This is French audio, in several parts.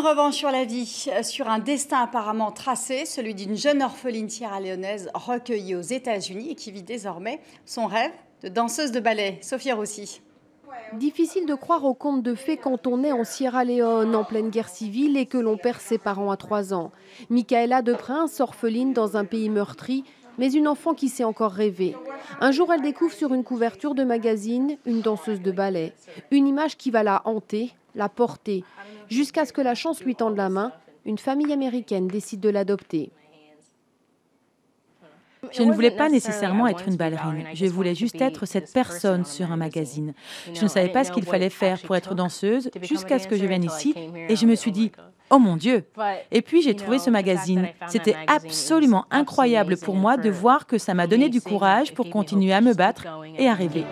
revanche sur la vie, sur un destin apparemment tracé, celui d'une jeune orpheline sierra-léonaise recueillie aux États-Unis et qui vit désormais son rêve de danseuse de ballet. Sophia Rossi. Difficile de croire au conte de fées quand on est en Sierra Leone, en pleine guerre civile et que l'on perd ses parents à 3 ans. Michaela de Prince, orpheline dans un pays meurtri, mais une enfant qui sait encore rêver. Un jour, elle découvre sur une couverture de magazine une danseuse de ballet. Une image qui va la hanter, la porter, jusqu'à ce que la chance lui tende la main. Une famille américaine décide de l'adopter. Je ne voulais pas nécessairement être une ballerine, je voulais juste être cette personne sur un magazine. Je ne savais pas ce qu'il fallait faire pour être danseuse jusqu'à ce que je vienne ici et je me suis dit « Oh mon Dieu !» Et puis j'ai trouvé ce magazine. C'était absolument incroyable pour moi de voir que ça m'a donné du courage pour continuer à me battre et à rêver.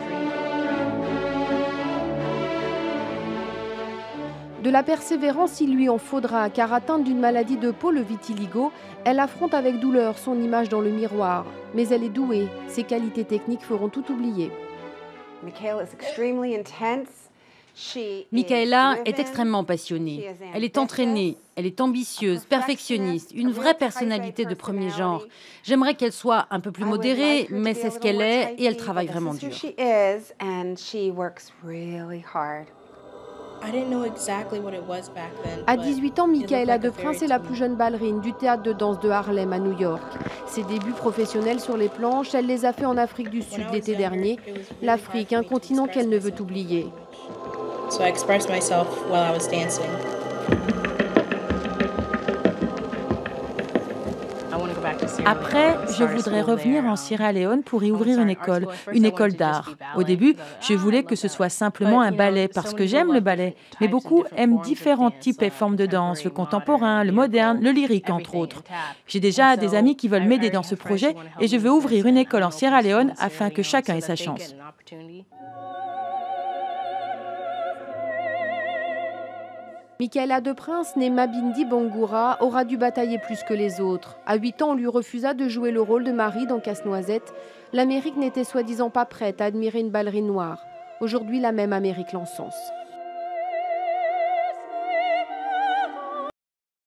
De la persévérance, il lui en faudra, car atteinte d'une maladie de peau, le vitiligo, elle affronte avec douleur son image dans le miroir. Mais elle est douée, ses qualités techniques feront tout oublier. Michaela est extrêmement passionnée. Elle est entraînée, elle est ambitieuse, perfectionniste, une vraie personnalité de premier genre. J'aimerais qu'elle soit un peu plus modérée, mais c'est ce qu'elle est et elle travaille vraiment dur. À 18 ans, Michaela de Prince est la plus jeune ballerine du théâtre de danse de Harlem à New York. Ses débuts professionnels sur les planches, elle les a fait en Afrique du Sud l'été dernier. L'Afrique, un continent qu'elle ne veut oublier. Après, je voudrais revenir en Sierra Leone pour y ouvrir une école d'art. Au début, je voulais que ce soit simplement un ballet parce que j'aime le ballet, mais beaucoup aiment différents types et formes de danse, le contemporain, le moderne, le lyrique entre autres. J'ai déjà des amis qui veulent m'aider dans ce projet et je veux ouvrir une école en Sierra Leone afin que chacun ait sa chance. Michaela de Prince, née Mabindi Bangura, aura dû batailler plus que les autres. À 8 ans, on lui refusa de jouer le rôle de Marie dans Casse-Noisette. L'Amérique n'était soi-disant pas prête à admirer une ballerine noire. Aujourd'hui, la même Amérique l'encense.